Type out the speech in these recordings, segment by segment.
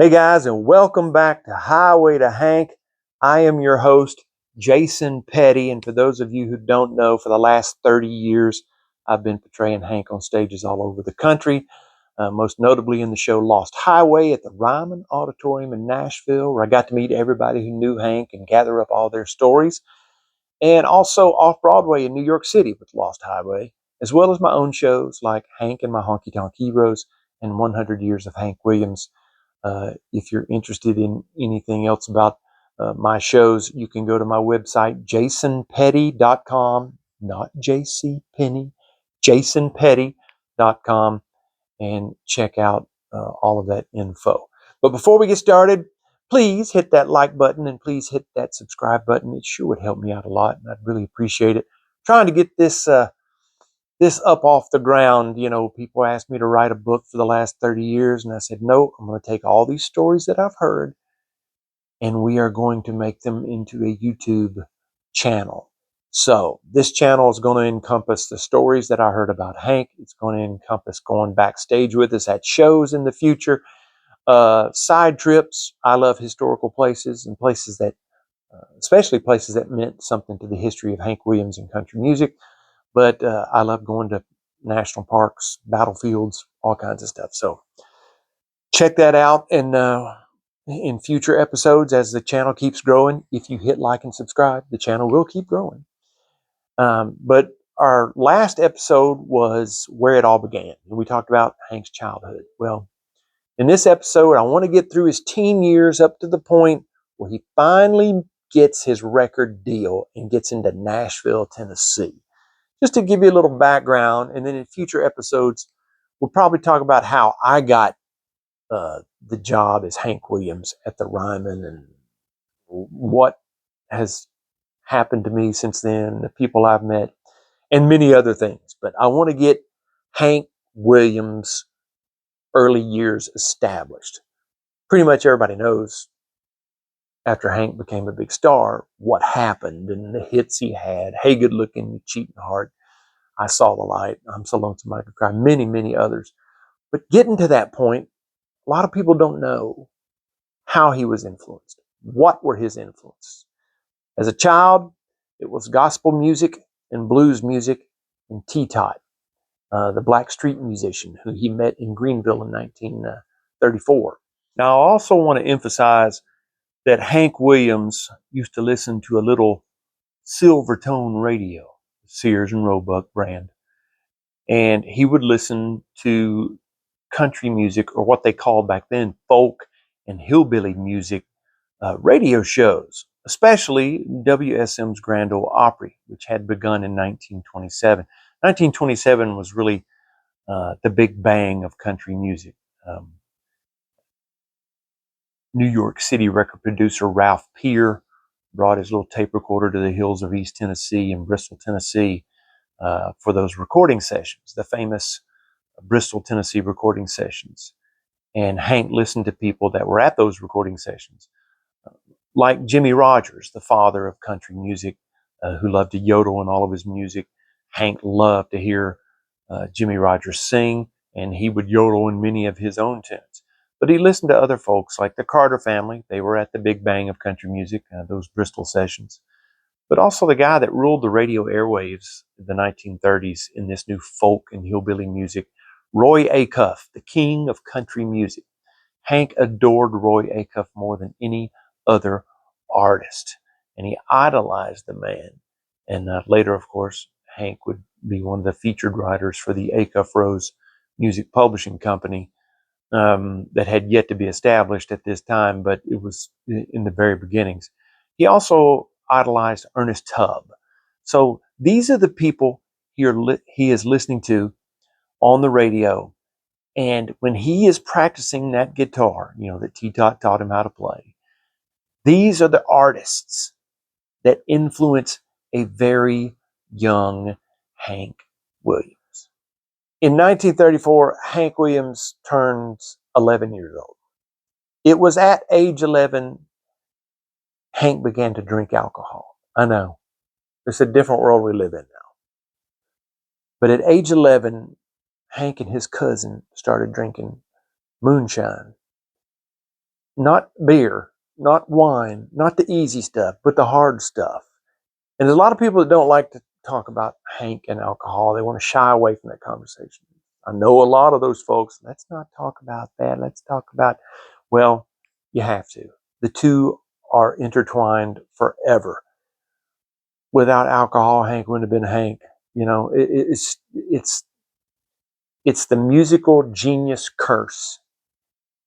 Hey guys, and welcome back to Highway to Hank. I am your host, Jason Petty, and for those of you who don't know, for the last 30 years, I've been portraying Hank on stages all over the country, most notably in the show Lost Highway at the Ryman Auditorium in Nashville, where I got to meet everybody who knew Hank and gather up all their stories, and also off-Broadway in New York City with Lost Highway, as well as my own shows like Hank and My Honky Tonk Heroes and 100 Years of Hank Williams. If you're interested in anything else about my shows, you can go to my website, jasonpetty.com, not JCPenney, jasonpetty.com, and check out all of that info. But before we get started, please hit that like button and please hit that subscribe button. It sure would help me out a lot, and I'd really appreciate it. Trying to get this up off the ground. People asked me to write a book for the last 30 years, and I said, no, I'm going to take all these stories that I've heard, and we are going to make them into a YouTube channel. So this channel is going to encompass the stories that I heard about Hank. It's going to encompass going backstage with us at shows in the future, side trips. I love historical places and places that, especially places that meant something to the history of Hank Williams and country music. But I love going to national parks, battlefields, all kinds of stuff. So check that out. And in future episodes, as the channel keeps growing, if you hit like and subscribe, the channel will keep growing. But our last episode was where it all began. And we talked about Hank's childhood. Well, in this episode, I want to get through his teen years up to the point where he finally gets his record deal and gets into Nashville, Tennessee. Just to give you a little background, and then in future episodes, we'll probably talk about how I got the job as Hank Williams at the Ryman and what has happened to me since then, the people I've met, and many other things. But I want to get Hank Williams' early years established. Pretty much everybody knows after Hank became a big star what happened and the hits he had. Hey, good looking, cheating heart. I Saw the Light, I'm So Lonesome I Could Cry, many, many others. But getting to that point, a lot of people don't know how he was influenced. What were his influences? As a child, it was gospel music and blues music and T-Tot, the black street musician who he met in Greenville in 1934. Now, I also want to emphasize that Hank Williams used to listen to a little Silvertone radio, Sears and Roebuck brand. And he would listen to country music, or what they called back then folk and hillbilly music, radio shows, especially WSM's Grand Ole Opry, which had begun in 1927. 1927 was really the big bang of country music. New York City record producer Ralph Peer brought his little tape recorder to the hills of East Tennessee and Bristol, Tennessee, for those recording sessions, the famous Bristol, Tennessee recording sessions. And Hank listened to people that were at those recording sessions, like Jimmy Rogers, the father of country music, who loved to yodel in all of his music. Hank loved to hear Jimmy Rogers sing, and he would yodel in many of his own tunes. But he listened to other folks like the Carter family. They were at the big bang of country music, those Bristol sessions. But also the guy that ruled the radio airwaves in the 1930s in this new folk and hillbilly music, Roy Acuff, the king of country music. Hank adored Roy Acuff more than any other artist, and he idolized the man. And later, of course, Hank would be one of the featured writers for the Acuff Rose Music Publishing Company, that had yet to be established at this time, but it was in the very beginnings. He also idolized Ernest Tubb. So these are the people he is listening to on the radio. And when he is practicing that guitar, that T-Tot taught him how to play, these are the artists that influence a very young Hank Williams. In 1934, Hank Williams turns 11 years old. It was at age 11 Hank began to drink alcohol. I know. It's a different world we live in now. But at age 11, Hank and his cousin started drinking moonshine. not beer, not wine, not the easy stuff, but the hard stuff. And there's a lot of people that don't like to talk about Hank and alcohol. They want to shy away from that conversation. I know a lot of those folks. Let's not talk about that. Let's talk about, well, you have to. The two are intertwined forever. Without alcohol, Hank wouldn't have been Hank. You know, it's the musical genius curse.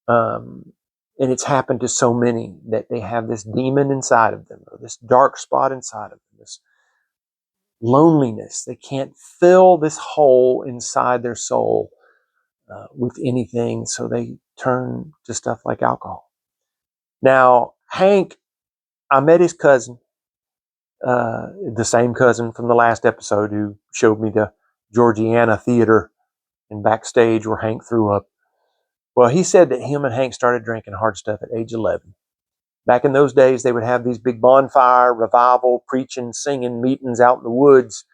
And it's happened to so many that they have this demon inside of them, or this dark spot inside of them, this loneliness. They can't fill this hole inside their soul with anything, so they turn to stuff like alcohol. Now, Hank, I met his cousin, the same cousin from the last episode who showed me the Georgiana Theater and backstage where Hank threw up. Well, he said that him and Hank started drinking hard stuff at age 11. Back in those days, they would have these big bonfire, revival, preaching, singing meetings out in the woods.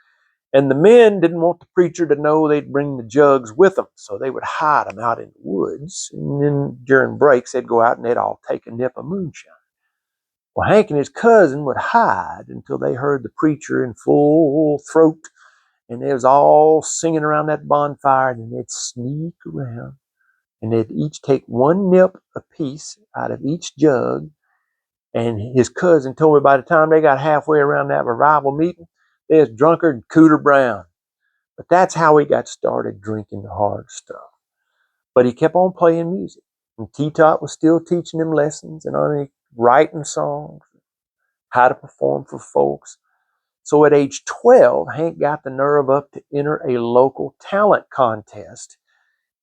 And the men didn't want the preacher to know they'd bring the jugs with them. So they would hide them out in the woods. And then during breaks, they'd go out and they'd all take a nip of moonshine. Well, Hank and his cousin would hide until they heard the preacher in full throat. And they was all singing around that bonfire. And then they'd sneak around. And they'd each take one nip apiece out of each jug. And his cousin told me by the time they got halfway around that revival meeting, they was drunker than Cooter Brown. But that's how he got started drinking the hard stuff. But he kept on playing music. And T-Tot was still teaching him lessons and writing songs, how to perform for folks. So at age 12, Hank got the nerve up to enter a local talent contest.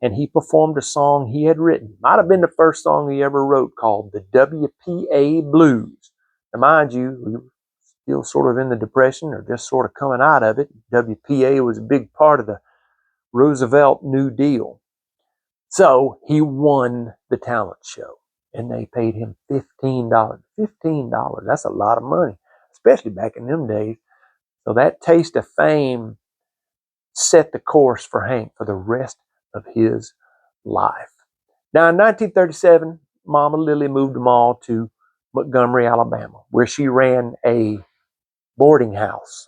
And he performed a song he had written. Might have been the first song he ever wrote, called the WPA Blues. Now, mind you, we were still sort of in the Depression, or just sort of coming out of it. WPA was a big part of the Roosevelt New Deal. So he won the talent show, and they paid him $15. $15, that's a lot of money, especially back in them days. So that taste of fame set the course for Hank for the rest of his life. Now, in 1937, Mama Lily moved them all to Montgomery, Alabama, where she ran a boarding house.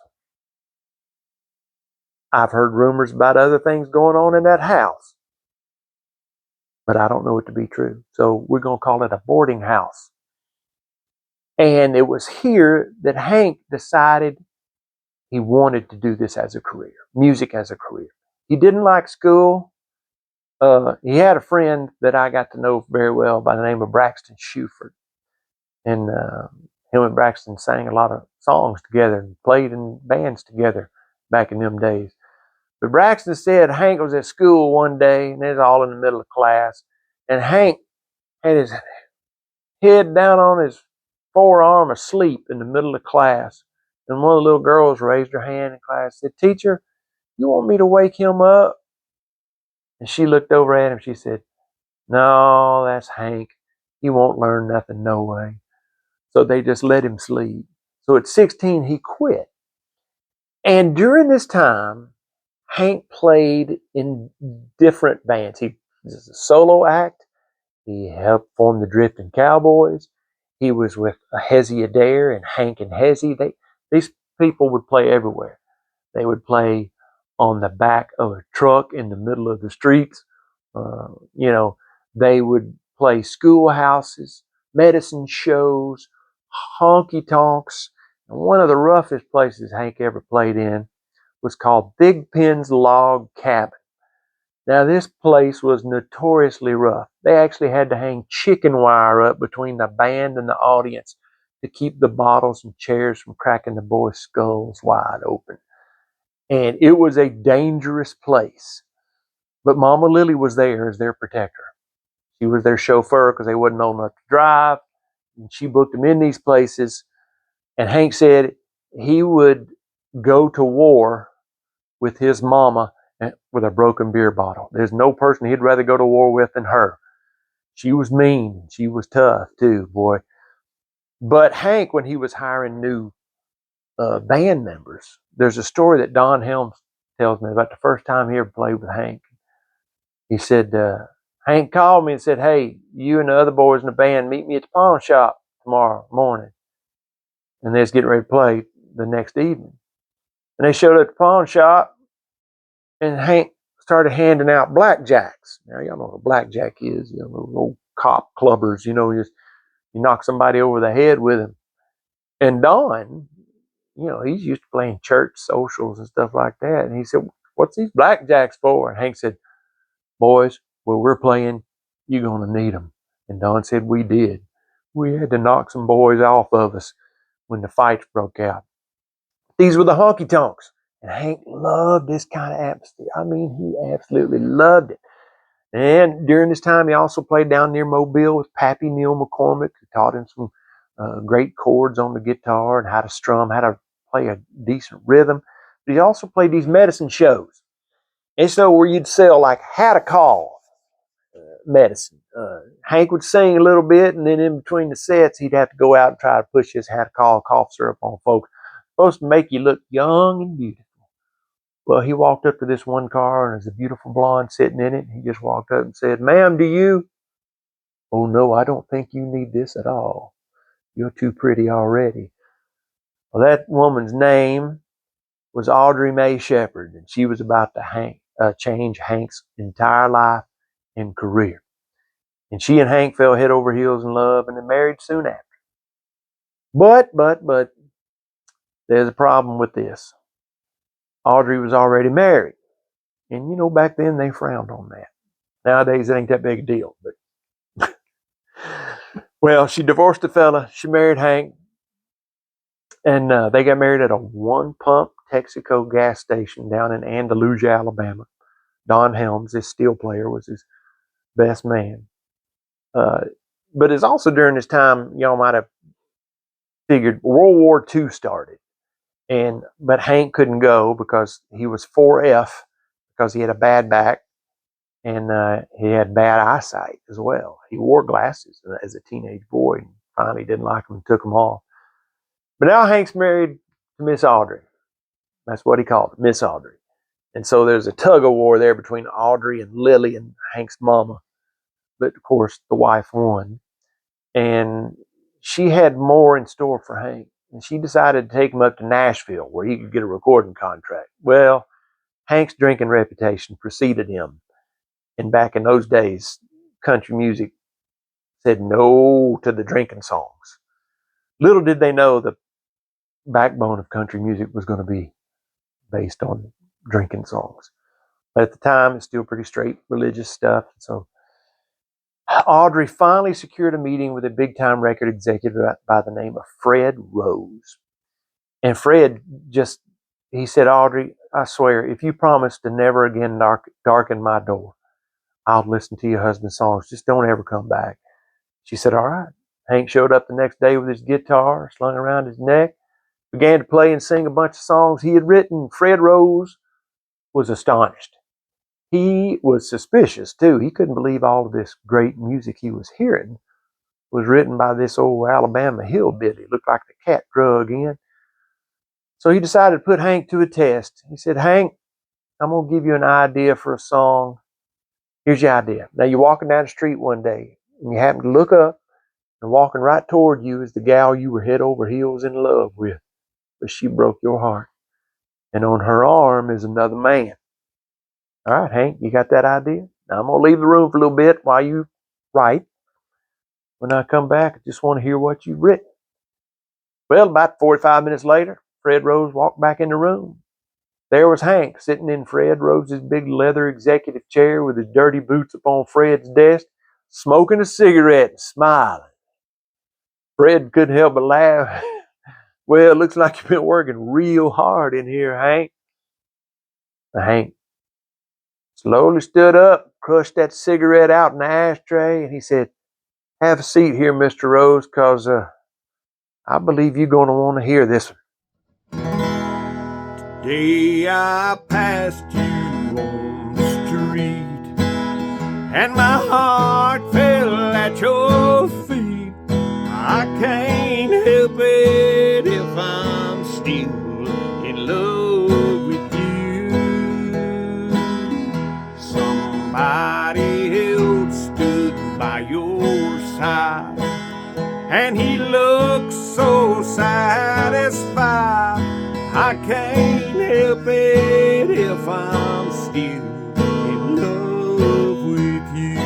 I've heard rumors about other things going on in that house, but I don't know it to be true. So we're going to call it a boarding house. And it was here that Hank decided he wanted to do this as a career, music as a career. He didn't like school. He had a friend that I got to know very well by the name of Braxton Shuford. And him and Braxton sang a lot of songs together and played in bands together back in them days. But Braxton said Hank was at school one day, and they was all in the middle of class, and Hank had his head down on his forearm asleep in the middle of class. And one of the little girls raised her hand in class and said, "Teacher, you want me to wake him up?" And she looked over at him. She said, "No, that's Hank. He won't learn nothing no way." So they just let him sleep. So at 16, he quit. And during this time, Hank played in different bands. He was a solo act. He helped form the Drifting Cowboys. He was with Hezzy Adair and Hank and Hezzy. These people would play everywhere. They would play on the back of a truck in the middle of the streets. They would play schoolhouses, medicine shows, honky tonks. And one of the roughest places Hank ever played in was called Big Pen's Log Cabin. Now, this place was notoriously rough. They actually had to hang chicken wire up between the band and the audience to keep the bottles and chairs from cracking the boys' skulls wide open. And it was a dangerous place. But Mama Lily was there as their protector. She was their chauffeur because they wasn't old enough to drive. And she booked them in these places. And Hank said he would go to war with his mama with a broken beer bottle. There's no person he'd rather go to war with than her. She was mean. She was tough too, boy. But Hank, when he was hiring new band members, there's a story that Don Helms tells me about the first time he ever played with Hank. He said Hank called me and said, hey, you and the other boys in the band, meet me at the pawn shop tomorrow morning. And they was getting ready to play the next evening. And they showed up at the pawn shop, and Hank started handing out blackjacks. Now, y'all know what a blackjack is. You know, those old cop clubbers, you know, you knock somebody over the head with them. And Don, you know, he's used to playing church socials and stuff like that. And he said, what's these blackjacks for? And Hank said, boys, where we're playing, you're going to need them. And Don said, we did. We had to knock some boys off of us when the fights broke out. These were the honky tonks. And Hank loved this kind of atmosphere. I mean, he absolutely loved it. And during this time, he also played down near Mobile with Pappy Neil McCormick, who taught him some great chords on the guitar and how to strum, how to play a decent rhythm. But he also played these medicine shows. And so where you'd sell like how to call medicine. Hank would sing a little bit, and then in between the sets, he'd have to go out and try to push his how to call cough syrup on folks. Supposed to make you look young and beautiful. Well, he walked up to this one car, and there's a beautiful blonde sitting in it. He just walked up and said, ma'am, do you? Oh, no, I don't think you need this at all. You're too pretty already. Well, that woman's name was Audrey Mae Shepherd, and she was about to change Hank's entire life and career. And she and Hank fell head over heels in love, and they married soon after. But, there's a problem with this. Audrey was already married. And, you know, back then they frowned on that. Nowadays, it ain't that big a deal. But well, she divorced the fella. She married Hank. And they got married at a one-pump Texaco gas station down in Andalusia, Alabama. Don Helms, this steel player, was his best man. But it's also during this time, y'all might have figured, World War II started. But Hank couldn't go because he was 4F, because he had a bad back, and he had bad eyesight as well. He wore glasses as a teenage boy, and finally didn't like them and took them off. But now Hank's married to Miss Audrey. That's what he called it, Miss Audrey. And so there's a tug of war there between Audrey and Lily and Hank's mama. But of course, the wife won. And she had more in store for Hank. And she decided to take him up to Nashville, where he could get a recording contract. Well, Hank's drinking reputation preceded him. And back in those days, country music said no to the drinking songs. Little did they know the backbone of country music was going to be based on drinking songs. But at the time, it's still pretty straight religious stuff. So Audrey finally secured a meeting with a big-time record executive by the name of Fred Rose. And Fred he said, Audrey, I swear, if you promise to never again darken my door, I'll listen to your husband's songs. Just don't ever come back. She said, all right. Hank showed up the next day with his guitar slung around his neck, began to play and sing a bunch of songs he had written. Fred Rose was astonished. He was suspicious, too. He couldn't believe all of this great music he was hearing was written by this old Alabama hillbilly. Looked like the cat drug in. So he decided to put Hank to a test. He said, Hank, I'm going to give you an idea for a song. Here's your idea. Now, you're walking down the street one day, and you happen to look up, and walking right toward you is the gal you were head over heels in love with. But she broke your heart. And on her arm is another man. All right, Hank, you got that idea? Now, I'm going to leave the room for a little bit while you write. When I come back, I just want to hear what you've written. Well, about 45 minutes later, Fred Rose walked back in the room. There was Hank sitting in Fred Rose's big leather executive chair with his dirty boots upon Fred's desk, smoking a cigarette and smiling. Fred couldn't help but laugh. Well, it looks like you've been working real hard in here, Hank. Now, Hank slowly stood up, crushed that cigarette out in the ashtray, and he said, have a seat here, Mr. Rose, because I believe you're going to want to hear this one. Day I passed you on the street, and my heart fell at your feet. I can't help it if I'm still in love with you. Somebody else help it if I'm still in love with you.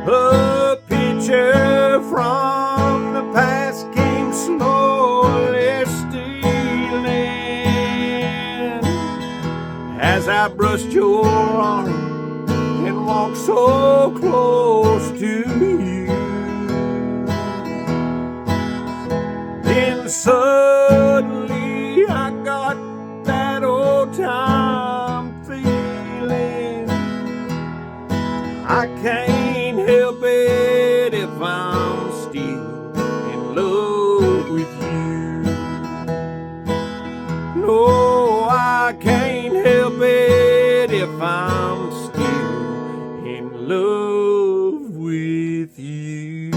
A picture from the past came slowly stealing as I brushed your arm and walked so close to you. Then suddenly I got that old time feeling. I can't help it if I'm still in love with you. No, I can't help it if I'm still in love with you.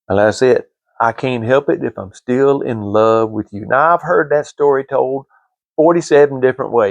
And that's it. I can't help it if I'm still in love with you. Now, I've heard that story told 47 different ways.